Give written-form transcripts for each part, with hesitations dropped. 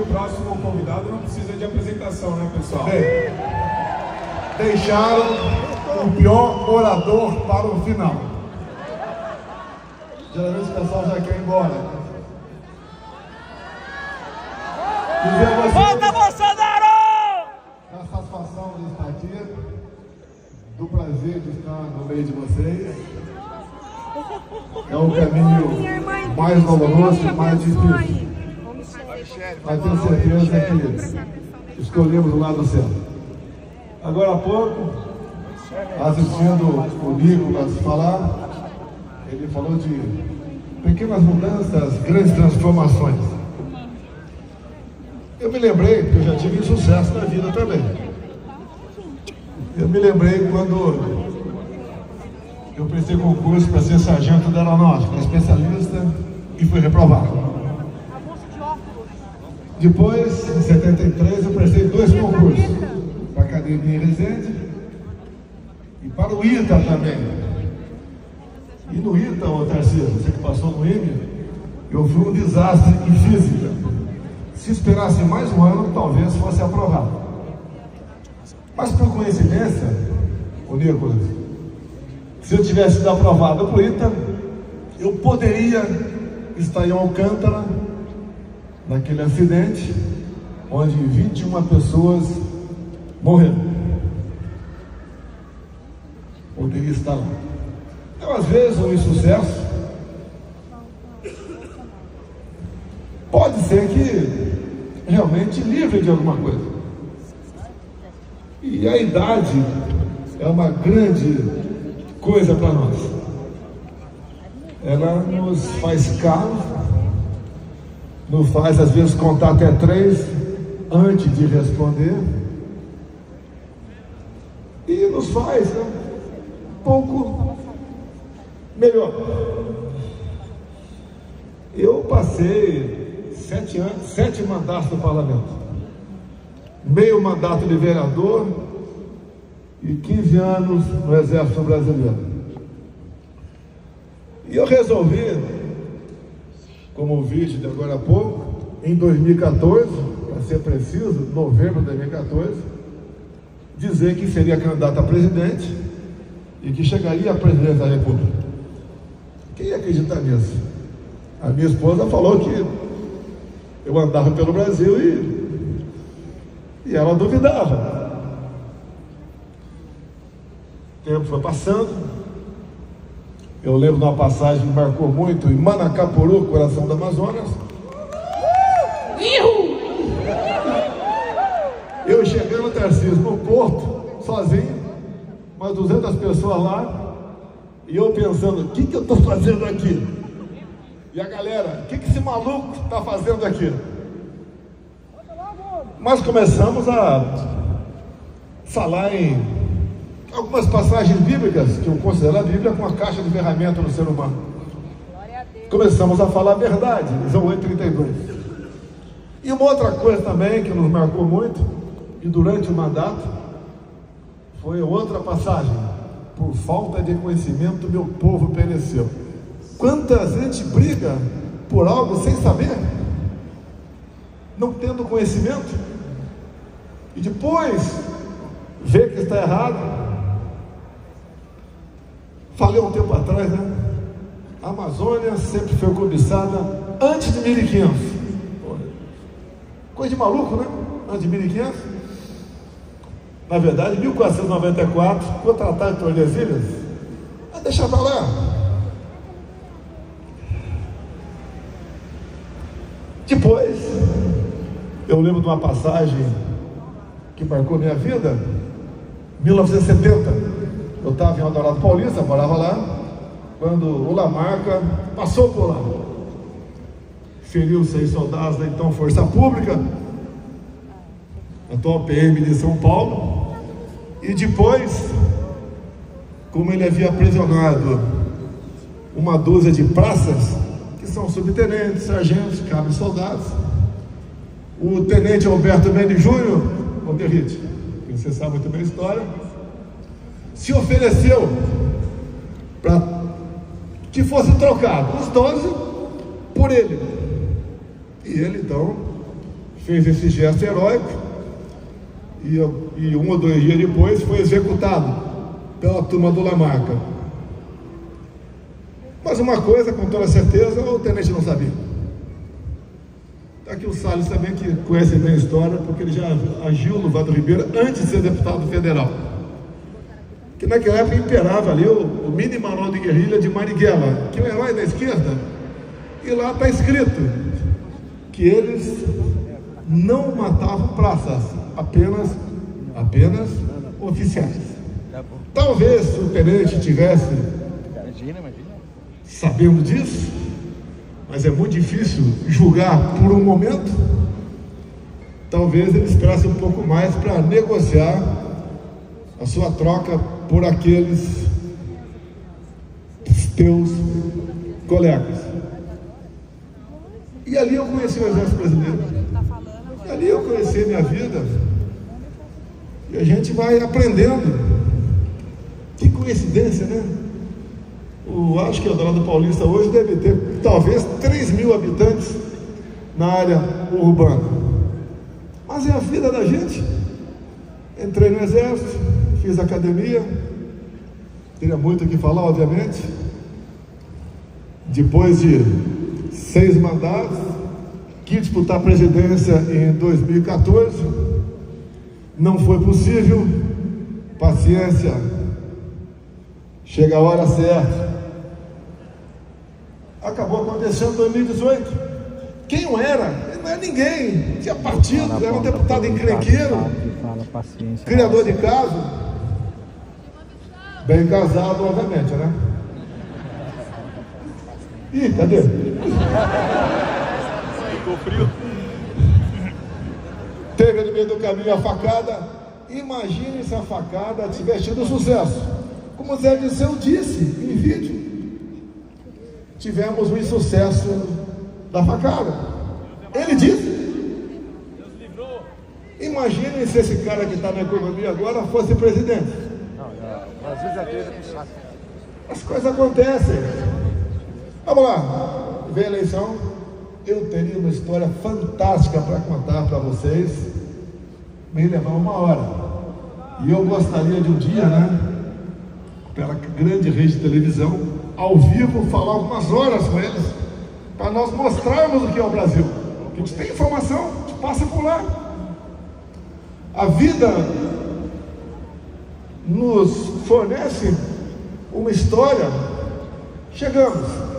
próximo convidado não precisa de apresentação, né, pessoal? Bem, deixaram o pior orador para o final. Geralmente o pessoal já quer ir embora. Volta, Bolsonaro! A satisfação de estar aqui, do prazer de estar no meio de vocês. É um caminho mais doloroso e mais difícil. Mas tenho certeza que escolhemos o lado certo. Agora há pouco, assistindo o Nicolas falar, ele falou de pequenas mudanças, grandes transformações. Eu me lembrei, porque eu já tive sucesso na vida também. Eu me lembrei quando eu prestei concurso para ser sargento da aeronáutica, especialista, e fui reprovado. Depois, em 73, eu prestei 2 concursos, para a Academia em Resende e para o ITA também. E no ITA, ô Tarcísio, você que passou no IME, eu fui um desastre em física. Se esperasse mais um ano, talvez fosse aprovado. Mas por coincidência, ô Nicolas, se eu tivesse sido aprovado para o ITA, eu poderia estar em Alcântara, naquele acidente, onde 21 pessoas morreram. Poderia estar lá. Então, às vezes, o insucesso pode ser que realmente livre de alguma coisa. E a idade é uma grande coisa para nós. Ela nos faz calo, nos faz às vezes contar até 3 antes de responder, e nos faz um pouco melhor. Eu passei 7 mandatos no parlamento, meio mandato de vereador e 15 anos no Exército Brasileiro. E eu resolvi, como o vídeo de agora há pouco, em 2014, para ser preciso, novembro de 2014, dizer que seria candidato a presidente e que chegaria à presidência da República. Quem ia acreditar nisso? A minha esposa falou que eu andava pelo Brasil e ela duvidava. O tempo foi passando. Eu lembro de uma passagem que me marcou muito em Manacapuru, coração do Amazonas. Eu chegando, Tarcísio, no porto, sozinho, umas 200 pessoas lá, e eu pensando, o que eu estou fazendo aqui? E a galera, o que esse maluco está fazendo aqui? Mas começamos a falar em algumas passagens bíblicas, que eu considero a Bíblia como uma caixa de ferramenta no ser humano. Começamos a falar a verdade, João 8,32. E uma outra coisa também que nos marcou muito, e durante o mandato, foi outra passagem: por falta de conhecimento, meu povo pereceu. Quanta gente briga por algo sem saber, não tendo conhecimento, e depois vê que está errado. Falei um tempo atrás, né? A Amazônia sempre foi cobiçada antes de 1500. Coisa de maluco, né? Antes de 1500. Na verdade, em 1494, com o Tratado de Tordesilhas, deixa pra lá. Depois, eu lembro de uma passagem que marcou minha vida, 1970. Eu estava em Eldorado Paulista, morava lá, quando o Lamarca passou por lá. Feriu 6 soldados da então Força Pública, atual PM de São Paulo, e depois, como ele havia aprisionado uma dúzia de praças, que são subtenentes, sargentos, cabos soldados, o tenente Alberto Mendes Júnior, o Derrite, que você sabe muito bem a história, se ofereceu para que fosse trocado os 12 por ele. E ele então fez esse gesto heróico e 1 ou 2 dias depois foi executado pela turma do Lamarca. Mas uma coisa, com toda certeza, o tenente não sabia. Está aqui o Salles também, que conhece bem a história, porque ele já agiu no Vale do Ribeira antes de ser deputado federal. Que naquela época imperava ali o mini manual de guerrilha de Marighella, que é o herói da esquerda, e lá está escrito que eles não matavam praças, apenas oficiais. Talvez se o tenente tivesse sabendo disso, mas é muito difícil julgar por um momento, talvez ele esperasse um pouco mais para negociar a sua troca por aqueles teus colegas. E ali eu conheci o Exército Brasileiro, e ali eu conheci a minha vida, e a gente vai aprendendo. Que coincidência, né? Acho que o Eldorado Paulista hoje deve ter talvez 3.000 habitantes na área urbana, mas é a vida da gente. Entrei no Exército, fiz academia, teria muito o que falar, obviamente. Depois de 6 mandatos, quis disputar a presidência em 2014, não foi possível. Paciência, chega a hora certa. Acabou acontecendo em 2018. Quem não era? Ele não era ninguém, tinha partido, era um deputado encrenqueiro, criador de caso, bem casado, obviamente, né? Ih, cadê? Ficou frio. Teve no meio do caminho a facada. Imagine se a facada tivesse tido sucesso. Como Zé Disseu disse em vídeo, tivemos o insucesso da facada. Ele disse. Imagine se esse cara que está na economia agora fosse presidente. As coisas acontecem. Vamos lá, vem a eleição. Eu teria uma história fantástica para contar para vocês, bem levar 1 hora. E eu gostaria de um dia, né, pela grande rede de televisão, ao vivo, falar algumas horas com eles, para nós mostrarmos o que é o Brasil. A gente tem informação, a gente passa por lá. A vida nos fornece uma história. Chegamos.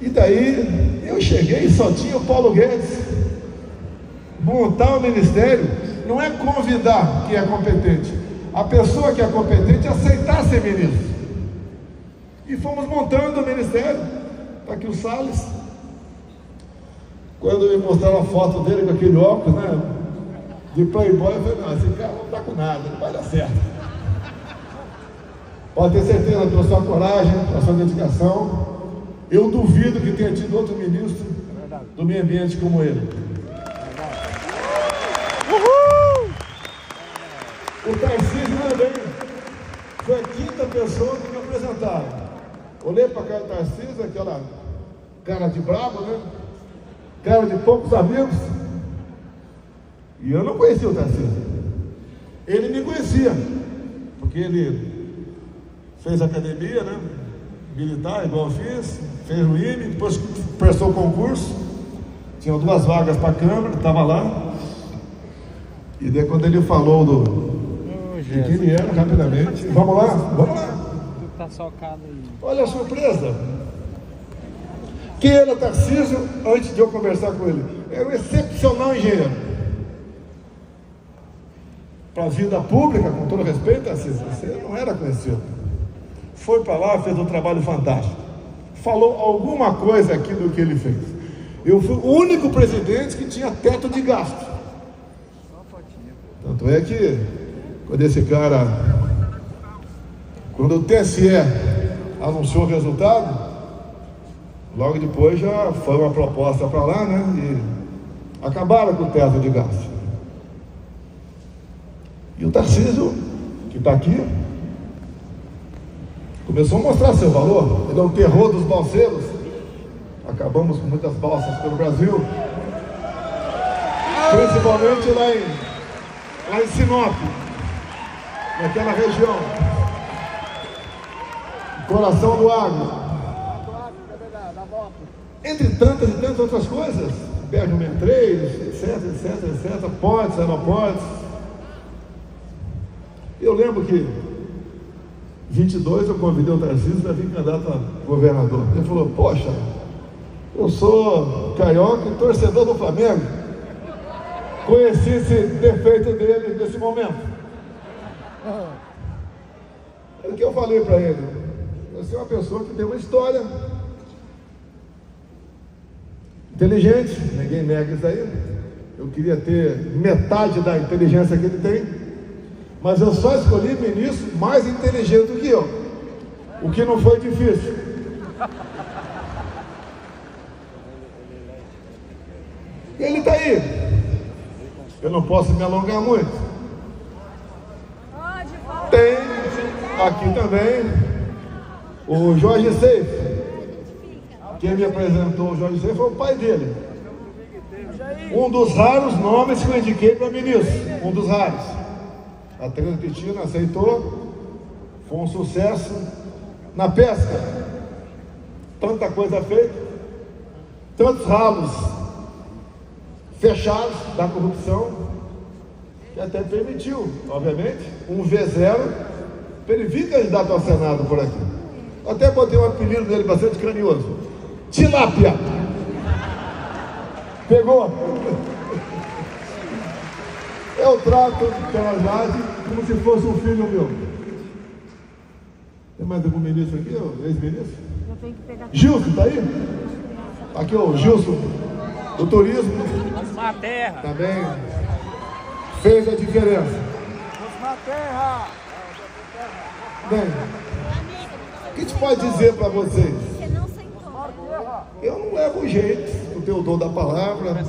E daí eu cheguei e só tinha o Paulo Guedes. Montar o ministério não é convidar quem é competente. A pessoa que é competente é aceitar ser ministro. E fomos montando o ministério. Está aqui o Salles. Quando me mostraram a foto dele com aquele óculos, né, de playboy, eu falei, não, esse cara não está com nada, não vai dar certo. Pode ter certeza, pela sua coragem, pela sua dedicação, eu duvido que tenha tido outro ministro do meio ambiente como ele. Uhul! O Tarcísio também foi a 5ª pessoa que me apresentaram. Olhei para a cara do Tarcísio, aquela cara de brabo, né? Cara de poucos amigos. E eu não conhecia o Tarcísio. Ele me conhecia, porque ele fez academia, né? Militar, igual eu fiz, fez o IME, depois prestou concurso. Tinha 2 vagas para a Câmara, estava lá. E daí quando ele falou de quem ele era, rapidamente, vamos lá, vamos lá. Tá socado aí. Olha a surpresa. Quem era Tarcísio antes de eu conversar com ele? Era um excepcional engenheiro. Para a vida pública, com todo respeito, Tarcísio, você não era conhecido. Foi para lá, fez um trabalho fantástico. Falou alguma coisa aqui do que ele fez. Eu fui o único presidente que tinha teto de gasto. Tanto é que, quando o TSE anunciou o resultado, logo depois já foi uma proposta para lá, né? E acabaram com o teto de gasto. E o Tarcísio, que está aqui, começou a mostrar seu valor. Ele é o terror dos balseiros. Acabamos com muitas balsas pelo Brasil. Principalmente lá em Sinop, naquela região. Coração do Agro. Entre tantas e tantas outras coisas, BR-163, etc, pontes, aeroportos. Eu lembro que 22 eu convidei o Tarcísio para vir candidato a governador. Ele falou, poxa, eu sou carioca e torcedor do Flamengo. Conheci esse defeito dele nesse momento. O que eu falei para ele? Você é uma pessoa que tem uma história inteligente, ninguém nega isso aí. Eu queria ter metade da inteligência que ele tem, mas eu só escolhi ministro mais inteligente do que eu, o que não foi difícil. E ele está aí. Eu não posso me alongar muito. Tem aqui também o Jorge Seif. Quem me apresentou o Jorge Seif foi o pai dele. Um dos raros nomes que eu indiquei para ministro. Um dos raros. A Tereza Cristina aceitou. Foi um sucesso na pesca. Tanta coisa feita. Tantos ralos fechados da corrupção, que até permitiu, obviamente, um V0 para ele vir candidato ao Senado por aqui. Até botei um apelido dele bastante carinhoso: Tilápia. Pegou? Eu trato pela Jade como se fosse um filho meu. Tem mais algum ministro aqui, ex-ministro? Gilson, tá aí? Aqui o Gilson, do turismo. Osmar Terra. Também fez a diferença. Osmar Terra. Bem, o que a gente pode dizer para vocês? Eu não levo jeito, eu tenho o dom da palavra.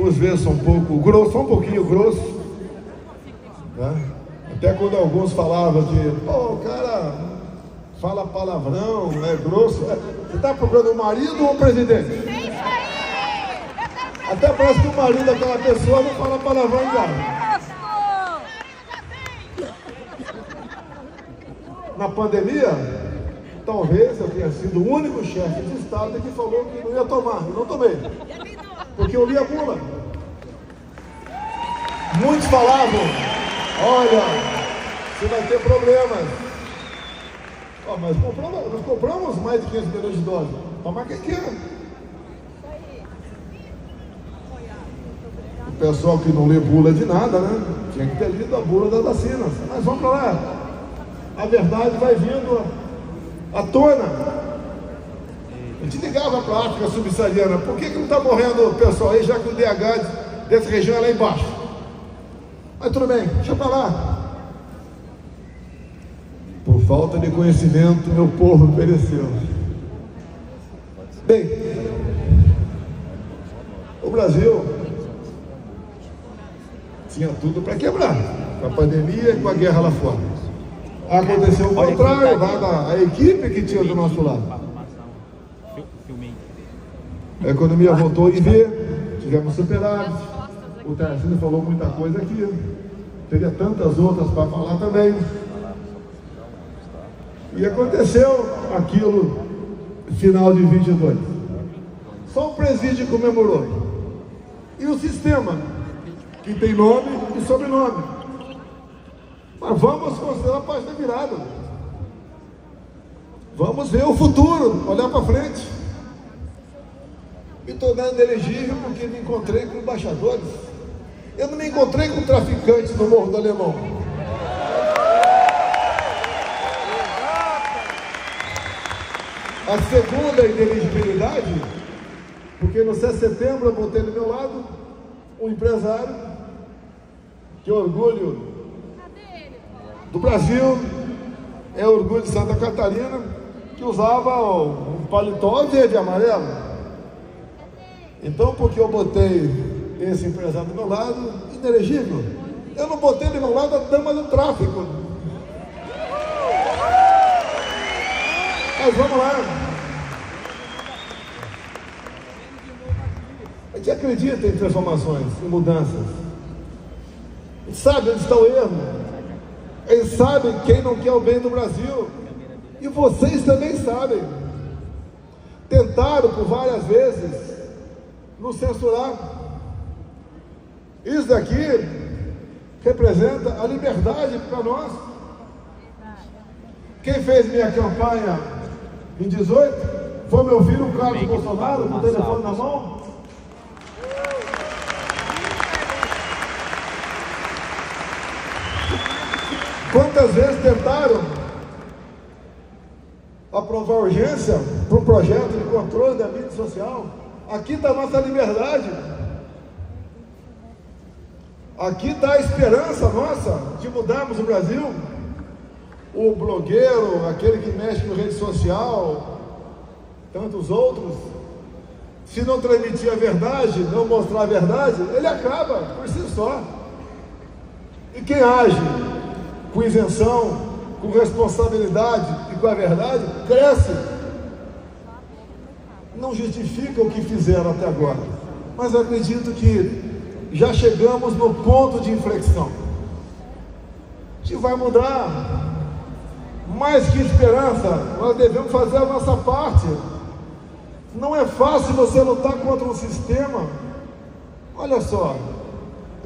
Às vezes sou um pouco grosso, só um pouquinho grosso, né? Até quando alguns falavam que, pô, o cara fala palavrão, é grosso. Você está procurando o marido ou o presidente? Até parece que o marido daquela pessoa não fala palavrão igual. Na pandemia, talvez eu tenha sido o único chefe de Estado que falou que não ia tomar. Eu não tomei, porque eu li a bula. Muitos falavam, olha, você vai ter problemas. Oh, mas nós compramos mais de 500 milhões de doses. Toma quem queira. O pessoal que não lê bula de nada, né? Tinha que ter lido a bula das vacinas. Mas vamos para lá. A verdade vai vindo à tona. A gente ligava para a África subsaariana. Por que não está morrendo o pessoal aí, já que o DH dessa região é lá embaixo? Mas tudo bem, deixa para lá. Por falta de conhecimento, meu povo pereceu. Bem, o Brasil tinha tudo para quebrar, com a pandemia e com a guerra lá fora. Aconteceu o contrário, a equipe que tinha do nosso lado. A economia voltou a viver, tivemos superávit. O Tarcísio falou muita coisa aqui, teria tantas outras para falar também. E aconteceu aquilo final de 22. Só o presídio comemorou. E o sistema, que tem nome e sobrenome. Mas vamos considerar a página virada. Vamos ver o futuro, olhar para frente. Me tornando inelegível porque me encontrei com embaixadores. Eu não me encontrei com traficantes no Morro do Alemão. A segunda inelegibilidade, porque no 7 de setembro eu botei do meu lado um empresário que é orgulho do Brasil, é orgulho de Santa Catarina, que usava um paletó verde e amarelo. Então, porque eu botei esse empresário do meu lado, inelegível, eu não botei do meu lado a dama do tráfico. Mas vamos lá. A gente acredita em transformações, em mudanças. Eles sabem onde está o erro. Eles sabem quem não quer o bem do Brasil. E vocês também sabem. Tentaram por várias vezes nos censurar. Isso daqui representa a liberdade para nós. Quem fez minha campanha em 18 foi meu filho Carlos Bolsonaro, com o telefone na mão. Quantas vezes tentaram aprovar urgência para um projeto de controle da mídia social? Aqui está a nossa liberdade. Aqui está a esperança nossa de mudarmos o Brasil. O blogueiro, aquele que mexe com rede social, tantos outros, se não transmitir a verdade, não mostrar a verdade, ele acaba por si só. E quem age com isenção, com responsabilidade e com a verdade, cresce. Não justifica o que fizeram até agora, mas eu acredito que já chegamos no ponto de inflexão. A gente vai mudar. Mais que esperança, nós devemos fazer a nossa parte. Não é fácil você lutar contra um sistema. Olha só,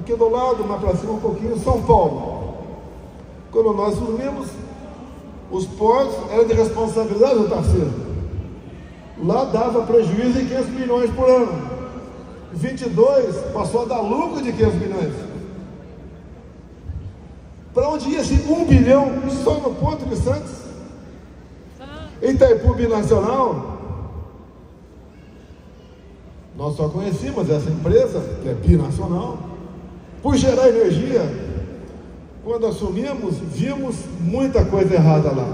aqui do lado, mais para cima um pouquinho, São Paulo. Quando nós assumimos, os portos eram de responsabilidade do Tarcísio. Lá dava prejuízo de 500 milhões por ano. 22 passou a dar lucro de 500 milhões. Para onde ia esse 1 bilhão só no Porto de Santos? Itaipu Binacional. Nós só conhecíamos essa empresa, que é binacional, por gerar energia. Quando assumimos, vimos muita coisa errada lá.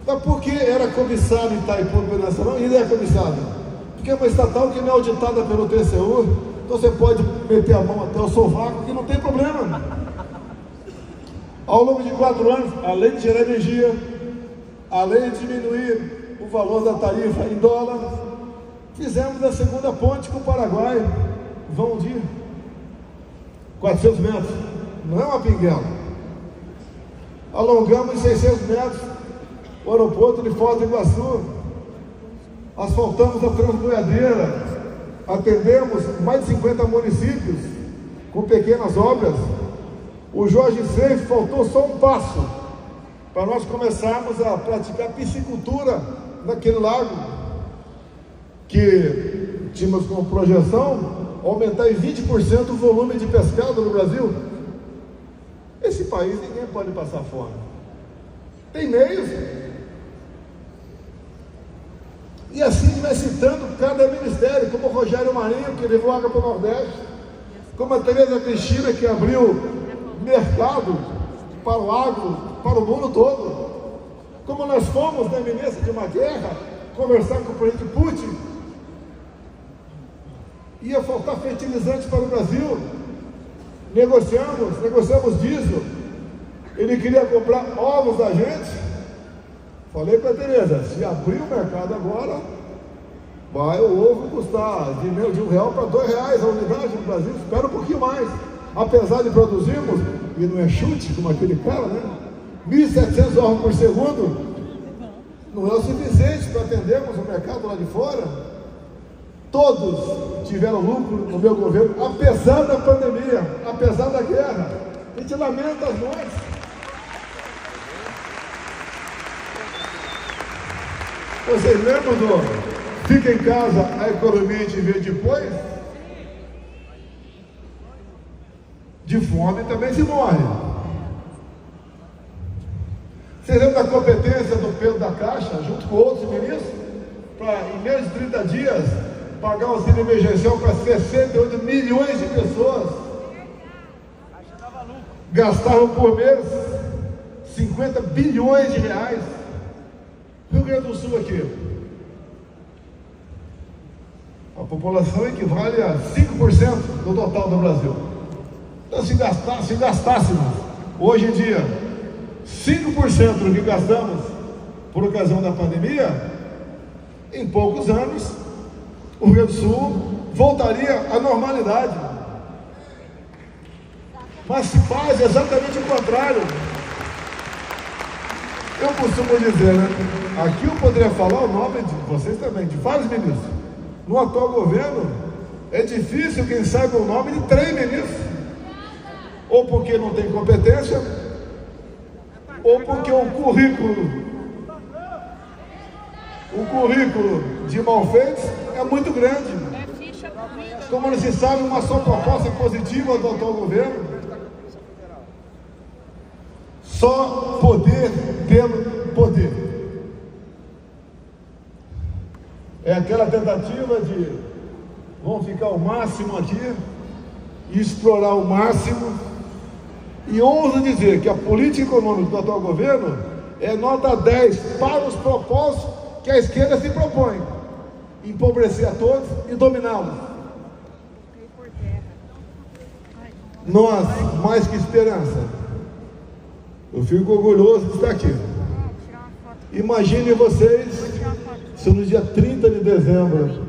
Mas por que era cobiçado Itaipu Binacional e ainda é cobiçado? Porque é uma estatal que não é auditada pelo TCU, então você pode meter a mão até o sovaco que não tem problema. Ao longo de 4 anos, além de gerar energia, além de diminuir o valor da tarifa em dólar, fizemos a segunda ponte com o Paraguai, vão de 400 metros, não é uma pinguela. Alongamos em 600 metros o aeroporto de Foz do Iguaçu, asfaltamos a Transboiadeira, atendemos mais de 50 municípios com pequenas obras. O Jorge Seif faltou só um passo para nós começarmos a praticar piscicultura naquele lago, que tínhamos como projeção aumentar em 20% o volume de pescado no Brasil. Esse país ninguém pode passar fome. Tem meios. E assim vai citando cada ministério, como o Rogério Marinho, que levou água para o Nordeste, como a Tereza Cristina, que abriu mercado para o agro, para o mundo todo. Como nós fomos na iminência de uma guerra, conversar com o presidente Putin, ia faltar fertilizante para o Brasil, negociamos diesel, ele queria comprar ovos da gente. Falei para a Tereza, se abrir o mercado agora, vai o ovo custar de R$1 para R$2 a unidade no Brasil. Espera um pouquinho mais. Apesar de produzirmos, e não é chute como aquele cara, né? 1.700 ovos por segundo, não é o suficiente para atendermos o mercado lá de fora. Todos tiveram lucro no meu governo, apesar da pandemia, apesar da guerra. A gente lamenta as mortes. Vocês lembram do fica em casa, a economia te vê depois? De fome também se morre. Vocês lembram da competência do Pedro da Caixa, junto com outros ministros, para em menos de 30 dias pagar auxílio emergencial para 68 milhões de pessoas? Gastavam por mês 50 bilhões de reais. Rio Grande do Sul aqui, a população equivale a 5% do total do Brasil. Então, se gastássemos hoje em dia 5% do que gastamos por ocasião da pandemia, em poucos anos o Rio Grande do Sul voltaria à normalidade. Mas se faz exatamente o contrário. Eu costumo dizer, né? Aqui eu poderia falar o nome de vocês também, de vários ministros. No atual governo, é difícil quem saiba o nome de 3 ministros. Ou porque não tem competência, ou porque o currículo de malfeitos é muito grande. Como não se sabe uma só proposta positiva do atual governo, só poder pelo poder. É aquela tentativa de vamos ficar o máximo aqui e explorar o máximo. E ouso dizer que a política econômica do atual governo é nota 10 para os propósitos que a esquerda se propõe: empobrecer a todos e dominá-los. Nós, mais que esperança, eu fico orgulhoso de estar aqui. Imaginem vocês se no dia 30 de dezembro